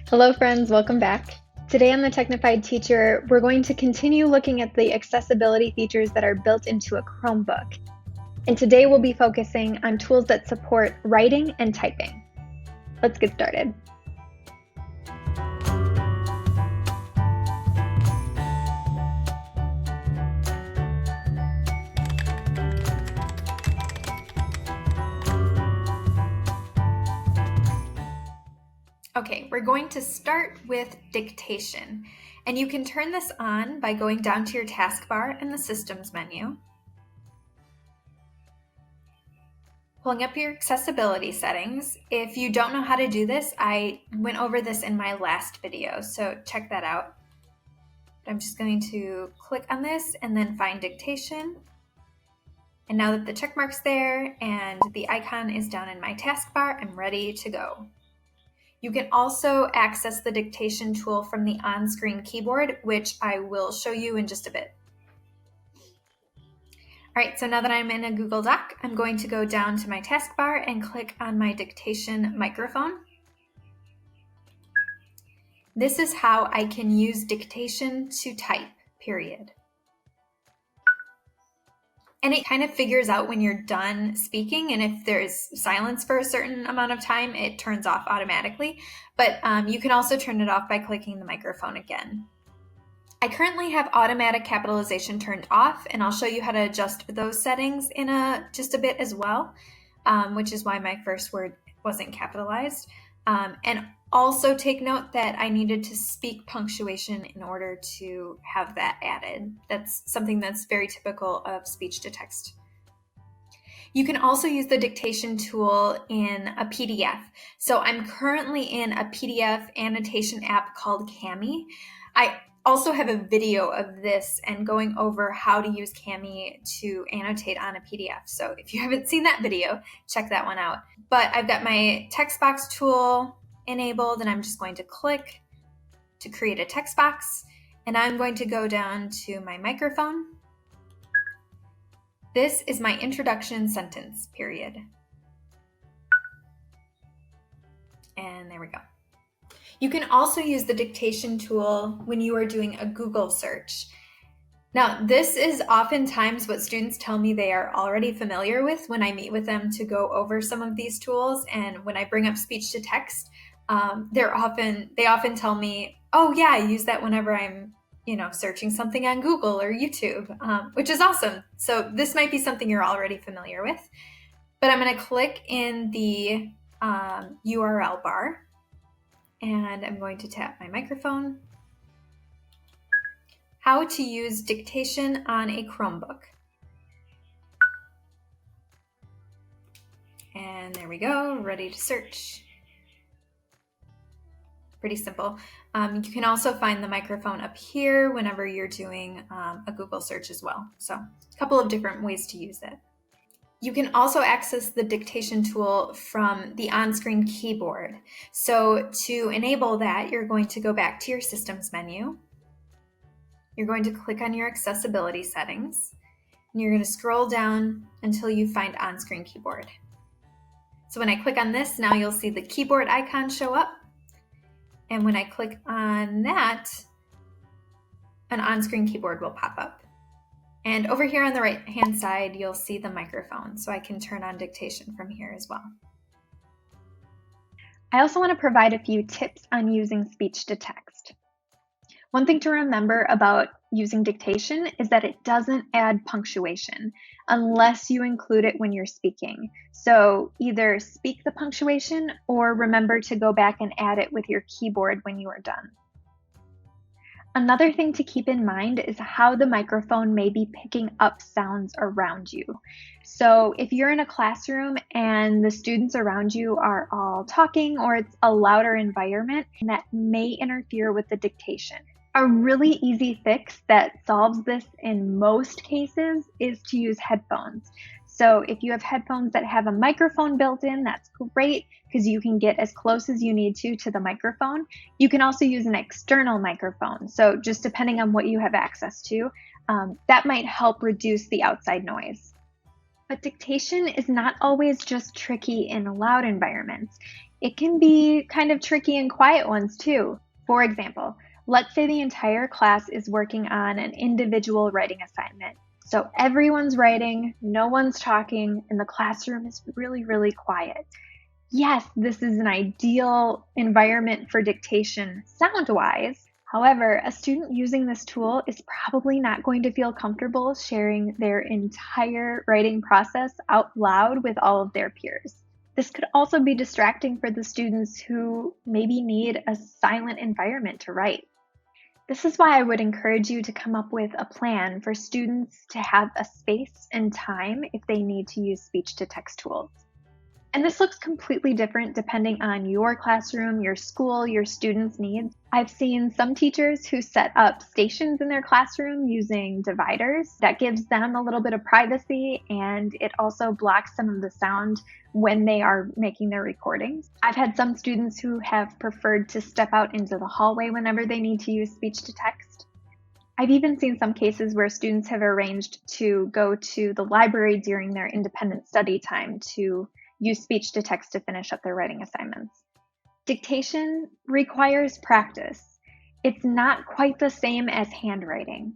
Hello friends, welcome back. Today on the Technified Teacher, we're going to continue looking at the accessibility features that are built into a Chromebook. And today we'll be focusing on tools that support writing and typing. Let's get started. Okay, we're going to start with dictation, and you can turn this on by going down to your taskbar in the Systems menu, pulling up your accessibility settings. If you don't know how to do this, I went over this in my last video, so check that out. I'm just going to click on this and then find dictation. And now that the check mark's there and the icon is down in my taskbar, I'm ready to go. You can also access the dictation tool from the on-screen keyboard, which I will show you in just a bit. All right, so now that I'm in a Google Doc, I'm going to go down to my taskbar and click on my dictation microphone. This is how I can use dictation to type, period. And it kind of figures out when you're done speaking, and if there's silence for a certain amount of time, it turns off automatically. But you can also turn it off by clicking the microphone again. I currently have automatic capitalization turned off, and I'll show you how to adjust those settings in just a bit as well, which is why my first word wasn't capitalized. And also take note that I needed to speak punctuation in order to have that added. That's something that's very typical of speech to text. You can also use the dictation tool in a PDF. So I'm currently in a PDF annotation app called Cami. I also have a video of this and going over how to use Cami to annotate on a PDF. So if you haven't seen that video, check that one out. But I've got my text box tool enabled, and I'm just going to click to create a text box, and I'm going to go down to my microphone. This is my introduction sentence, period. And there we go. You can also use the dictation tool when you are doing a Google search. Now, this is oftentimes what students tell me they are already familiar with when I meet with them to go over some of these tools, and when I bring up speech to text, they often tell me, oh yeah, I use that whenever I'm searching something on Google or YouTube, which is awesome. So this might be something you're already familiar with, but I'm going to click in the URL bar, and I'm going to tap my microphone. How to use dictation on a Chromebook. And there we go, ready to search. Pretty simple. You can also find the microphone up here whenever you're doing a Google search as well. So a couple of different ways to use it. You can also access the dictation tool from the on-screen keyboard. So to enable that, you're going to go back to your Systems menu. You're going to click on your accessibility settings, and you're going to scroll down until you find on-screen keyboard. So when I click on this, now you'll see the keyboard icon show up. And when I click on that, an on-screen keyboard will pop up. And over here on the right-hand side, you'll see the microphone, so I can turn on dictation from here as well. I also want to provide a few tips on using speech to text. One thing to remember about using dictation is that it doesn't add punctuation unless you include it when you're speaking. So either speak the punctuation or remember to go back and add it with your keyboard when you are done. Another thing to keep in mind is how the microphone may be picking up sounds around you. So if you're in a classroom and the students around you are all talking, or it's a louder environment, that may interfere with the dictation. A really easy fix that solves this in most cases is to use headphones. So if you have headphones that have a microphone built in, that's great because you can get as close as you need to the microphone. You can also use an external microphone. So just depending on what you have access to, that might help reduce the outside noise. But dictation is not always just tricky in loud environments. It can be kind of tricky and quiet ones too. For example, let's say the entire class is working on an individual writing assignment. So everyone's writing, no one's talking, and the classroom is really, really quiet. Yes, this is an ideal environment for dictation sound-wise. However, a student using this tool is probably not going to feel comfortable sharing their entire writing process out loud with all of their peers. This could also be distracting for the students who maybe need a silent environment to write. This is why I would encourage you to come up with a plan for students to have a space and time if they need to use speech-to-text tools. And this looks completely different depending on your classroom, your school, your students' needs. I've seen some teachers who set up stations in their classroom using dividers. That gives them a little bit of privacy, and it also blocks some of the sound when they are making their recordings. I've had some students who have preferred to step out into the hallway whenever they need to use speech to text. I've even seen some cases where students have arranged to go to the library during their independent study time to use speech to text to finish up their writing assignments. Dictation requires practice. It's not quite the same as handwriting.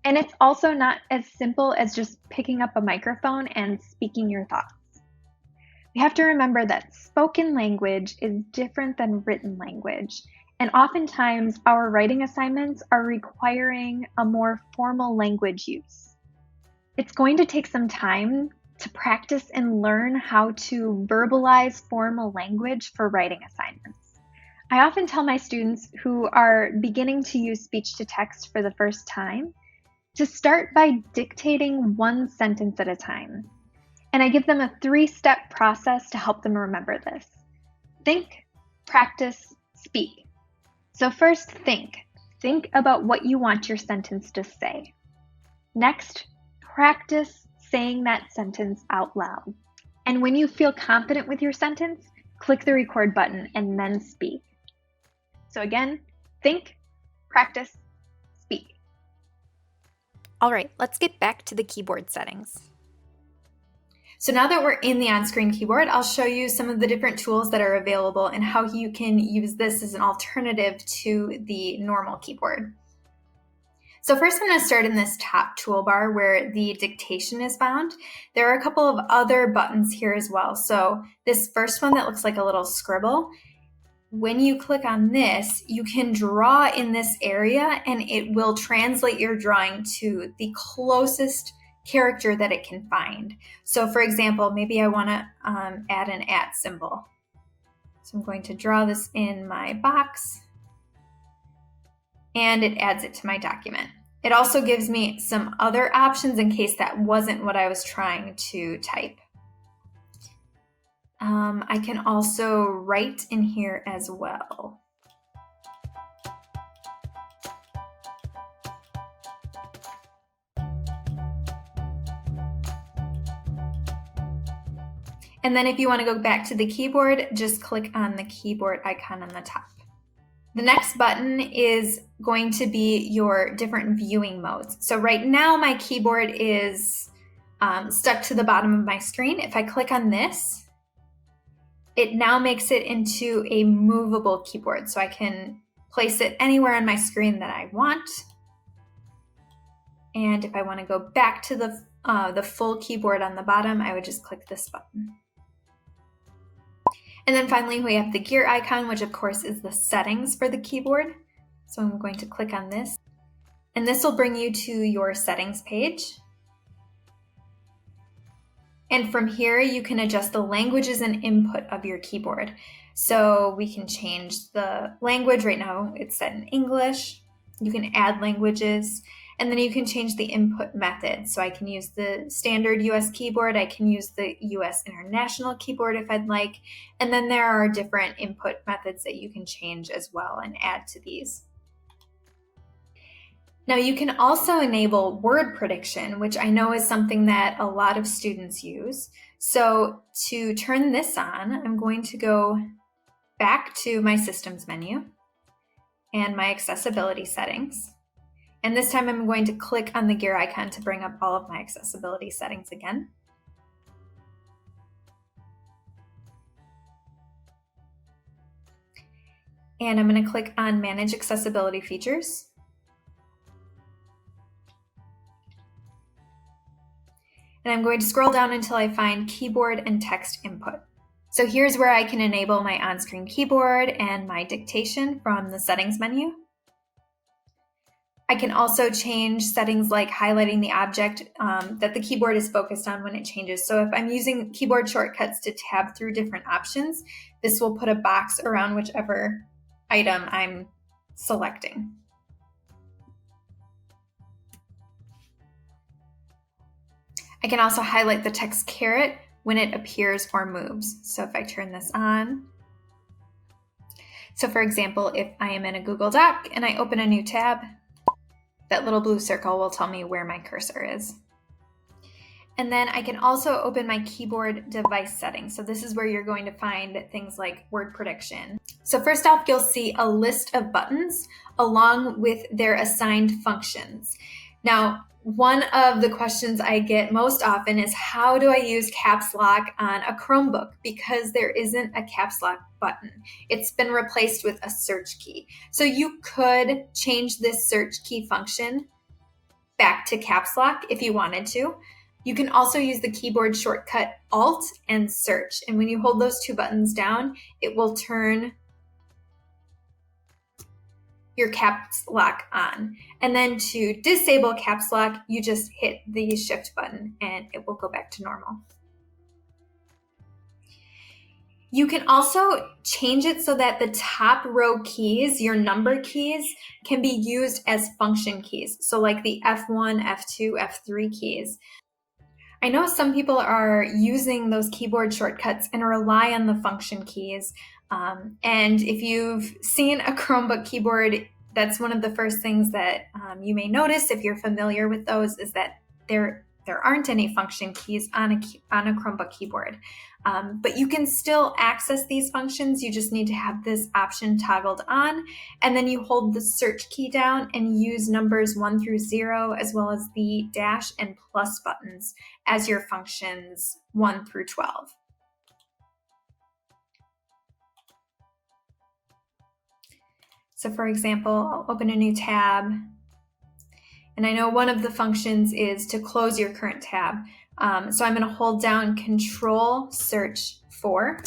And it's also not as simple as just picking up a microphone and speaking your thoughts. We have to remember that spoken language is different than written language. And oftentimes our writing assignments are requiring a more formal language use. It's going to take some time to practice and learn how to verbalize formal language for writing assignments. I often tell my students who are beginning to use speech to text for the first time to start by dictating one sentence at a time. And I give them a 3-step process to help them remember this. Think, practice, speak. So first, think. Think about what you want your sentence to say. Next, practice saying that sentence out loud. And when you feel confident with your sentence, click the record button and then speak. So again, think, practice, speak. All right, let's get back to the keyboard settings. So now that we're in the on-screen keyboard, I'll show you some of the different tools that are available and how you can use this as an alternative to the normal keyboard. So first I'm going to start in this top toolbar where the dictation is found. There are a couple of other buttons here as well. So this first one that looks like a little scribble, when you click on this, you can draw in this area and it will translate your drawing to the closest character that it can find. So for example, maybe I want to add an @ symbol. So I'm going to draw this in my box, and it adds it to my document. It also gives me some other options in case that wasn't what I was trying to type. I can also write in here as well. And then if you want to go back to the keyboard, just click on the keyboard icon on the top. The next button is going to be your different viewing modes. So right now my keyboard is stuck to the bottom of my screen. If I click on this, it now makes it into a movable keyboard. So I can place it anywhere on my screen that I want. And if I want to go back to the full keyboard on the bottom, I would just click this button. And then finally, we have the gear icon, which of course is the settings for the keyboard. So I'm going to click on this, and this will bring you to your settings page. And from here, you can adjust the languages and input of your keyboard. So we can change the language. Right now, it's set in English. You can add languages. And then you can change the input method. So I can use the standard US keyboard. I can use the US International keyboard if I'd like. And then there are different input methods that you can change as well and add to these. Now you can also enable word prediction, which I know is something that a lot of students use. So to turn this on, I'm going to go back to my systems menu and my accessibility settings. And this time I'm going to click on the gear icon to bring up all of my accessibility settings again. And I'm going to click on Manage Accessibility Features. And I'm going to scroll down until I find Keyboard and Text Input. So here's where I can enable my on-screen keyboard and my dictation from the Settings menu. I can also change settings like highlighting the object that the keyboard is focused on when it changes. So if I'm using keyboard shortcuts to tab through different options, this will put a box around whichever item I'm selecting. I can also highlight the text caret when it appears or moves. So if I turn this on, so for example, if I am in a Google Doc and I open a new tab, that little blue circle will tell me where my cursor is. And then I can also open my keyboard device settings. So this is where you're going to find things like word prediction. So first off, you'll see a list of buttons along with their assigned functions. Now, one of the questions I get most often is how do I use caps lock on a Chromebook? Because there isn't a caps lock button. It's been replaced with a search key. So you could change this search key function back to caps lock if you wanted to. You can also use the keyboard shortcut Alt and Search. And when you hold those two buttons down, it will turn your caps lock on. And then to disable caps lock, you just hit the Shift button and it will go back to normal. You can also change it so that the top row keys, your number keys, can be used as function keys. So like the F1, F2, F3 keys. I know some people are using those keyboard shortcuts and rely on the function keys. And if you've seen a Chromebook keyboard, that's one of the first things that you may notice if you're familiar with those is that there aren't any function keys on a Chromebook keyboard. But you can still access these functions. You just need to have this option toggled on, and then you hold the search key down and use numbers 1 through 0, as well as the dash and plus buttons as your functions 1 through 12. So for example, I'll open a new tab. And I know one of the functions is to close your current tab. So I'm going to hold down Control Search 4,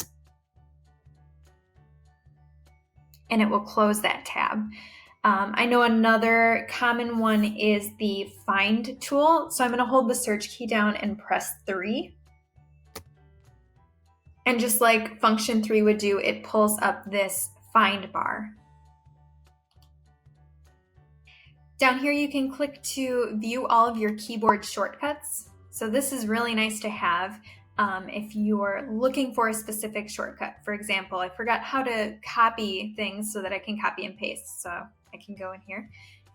and it will close that tab. I know another common one is the Find tool. So I'm going to hold the search key down and press 3. And just like function 3 would do, it pulls up this Find bar. Down here, you can click to view all of your keyboard shortcuts. So this is really nice to have if you're looking for a specific shortcut. For example, I forgot how to copy things so that I can copy and paste. So I can go in here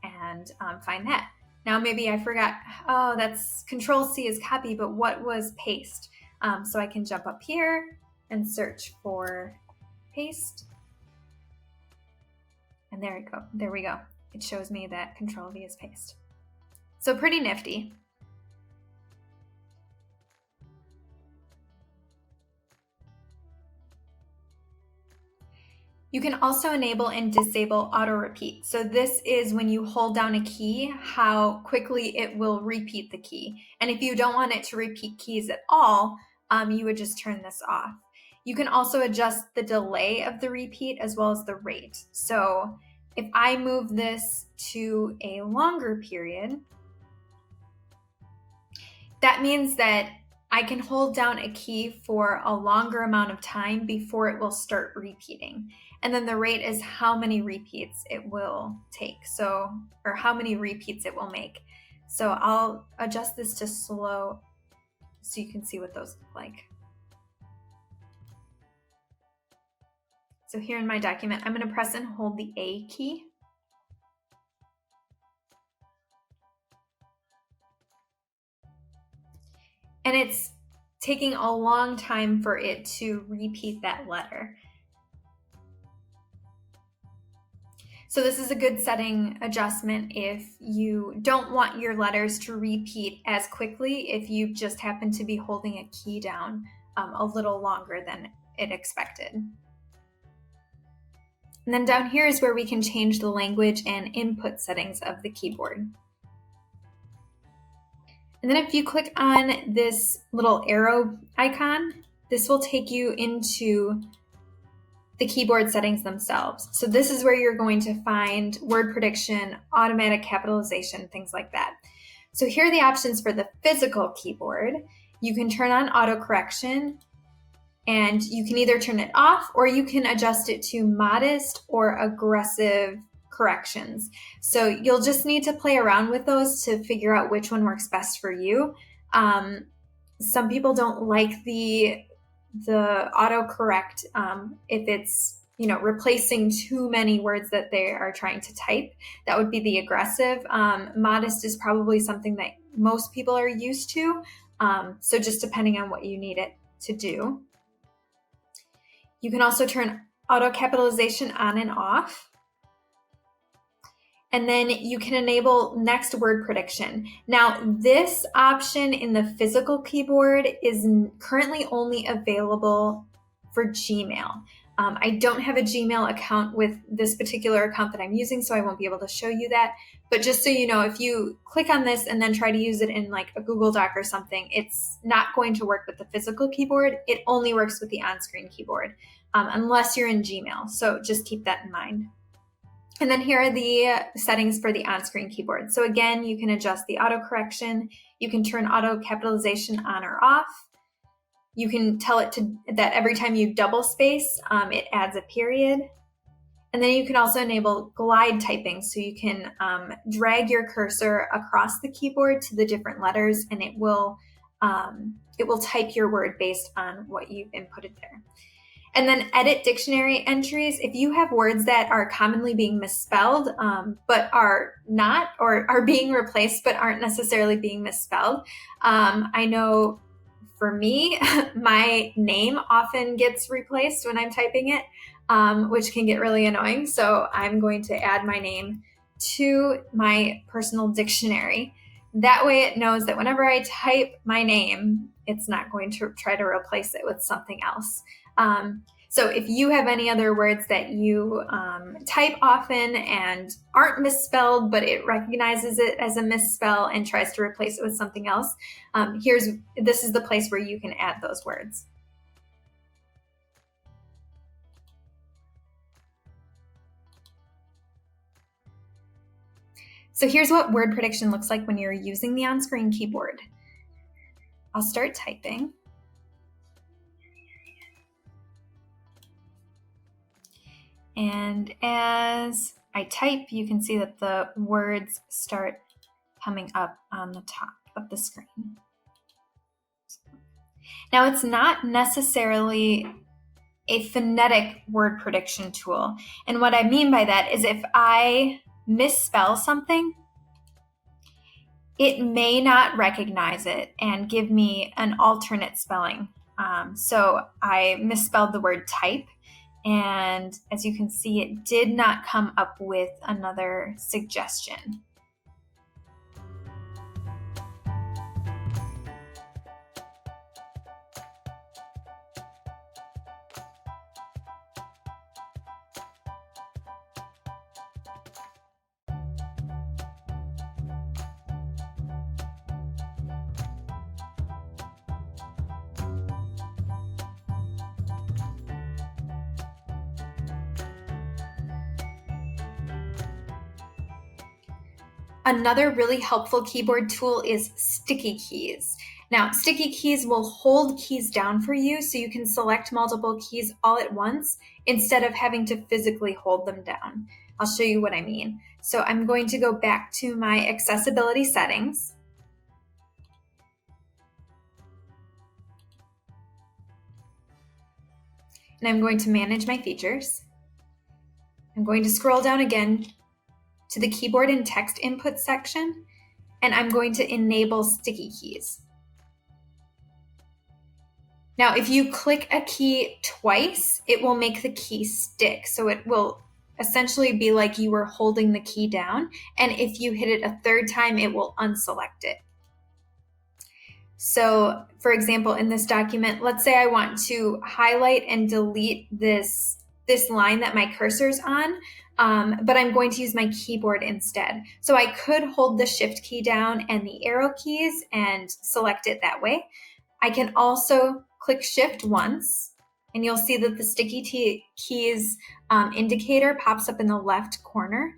and find that. Now maybe I forgot, oh, that's Control-C is copy, but what was paste? So I can jump up here and search for paste. And there we go. There we go. It shows me that Control-V is paste. So pretty nifty. You can also enable and disable auto repeat. So this is when you hold down a key, how quickly it will repeat the key. And if you don't want it to repeat keys at all, you would just turn this off. You can also adjust the delay of the repeat as well as the rate. So if I move this to a longer period, that means that I can hold down a key for a longer amount of time before it will start repeating. And then the rate is how many repeats it will take, or how many repeats it will make. So I'll adjust this to slow so you can see what those look like. So here in my document, I'm going to press and hold the A key. And it's taking a long time for it to repeat that letter. So this is a good setting adjustment if you don't want your letters to repeat as quickly if you just happen to be holding a key down a little longer than it expected. And then down here is where we can change the language and input settings of the keyboard. And then if you click on this little arrow icon, this will take you into the keyboard settings themselves. So this is where you're going to find word prediction, automatic capitalization, things like that. So here are the options for the physical keyboard. You can turn on autocorrection, and you can either turn it off or you can adjust it to modest or aggressive corrections. So you'll just need to play around with those to figure out which one works best for you. Some people don't like the autocorrect if it's replacing too many words that they are trying to type. That would be the aggressive. Modest is probably something that most people are used to. So just depending on what you need it to do. You can also turn auto capitalization on and off. And then you can enable next word prediction. Now, this option in the physical keyboard is currently only available for Gmail. I don't have a Gmail account with this particular account that I'm using, so I won't be able to show you that. But just so you know, if you click on this and then try to use it in like a Google Doc or something, it's not going to work with the physical keyboard. It only works with the on-screen keyboard, unless you're in Gmail. So just keep that in mind. And then here are the settings for the on-screen keyboard. So again, you can adjust the auto correction. You can turn auto capitalization on or off. You can tell it that every time you double space, it adds a period. And then you can also enable glide typing. So you can drag your cursor across the keyboard to the different letters, and it will type your word based on what you've inputted there. And then edit dictionary entries. If you have words that are commonly being misspelled, but are not, or are being replaced, but aren't necessarily being misspelled. I know for me, my name often gets replaced when I'm typing it, which can get really annoying. So I'm going to add my name to my personal dictionary. That way it knows that whenever I type my name, it's not going to try to replace it with something else. So if you have any other words that you type often and aren't misspelled, but it recognizes it as a misspell and tries to replace it with something else, this is the place where you can add those words. So here's what word prediction looks like when you're using the on-screen keyboard. I'll start typing. And as I type, you can see that the words start coming up on the top of the screen. Now, it's not necessarily a phonetic word prediction tool. And what I mean by that is if I misspell something, it may not recognize it and give me an alternate spelling. So I misspelled the word type. And as you can see, it did not come up with another suggestion. Another really helpful keyboard tool is sticky keys. Now, sticky keys will hold keys down for you so you can select multiple keys all at once instead of having to physically hold them down. I'll show you what I mean. So I'm going to go back to my accessibility settings. And I'm going to manage my features. I'm going to scroll down again to the keyboard and text input section, and I'm going to enable sticky keys. Now, if you click a key twice, it will make the key stick. So it will essentially be like you were holding the key down. And if you hit it a third time, it will unselect it. So for example, in this document, let's say I want to highlight and delete this this line that my cursor's on, but I'm going to use my keyboard instead. So I could hold the Shift key down and the arrow keys and select it that way. I can also click Shift once, and you'll see that the sticky keys indicator pops up in the left corner.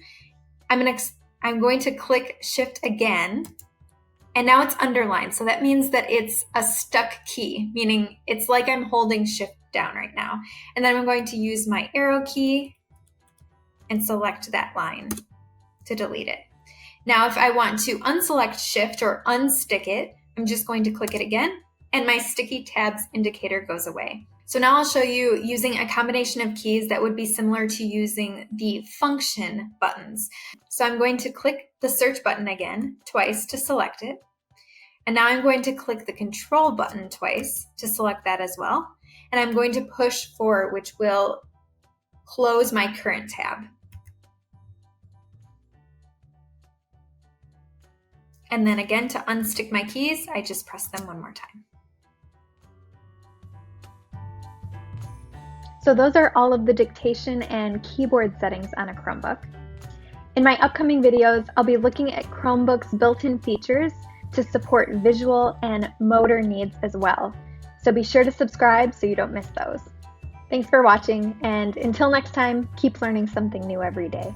I'm going to click Shift again, and now it's underlined. So that means that it's a stuck key, meaning it's like I'm holding Shift down right now. And then I'm going to use my arrow key and select that line to delete it. Now, if I want to unselect Shift or unstick it, I'm just going to click it again, and my sticky tabs indicator goes away. So now I'll show you using a combination of keys that would be similar to using the function buttons. So I'm going to click the search button again, twice to select it. And now I'm going to click the control button twice to select that as well. And I'm going to push forward, which will close my current tab. And then again, to unstick my keys, I just press them one more time. So those are all of the dictation and keyboard settings on a Chromebook. In my upcoming videos, I'll be looking at Chromebook's built-in features to support visual and motor needs as well. So be sure to subscribe so you don't miss those. Thanks for watching, and until next time, keep learning something new every day.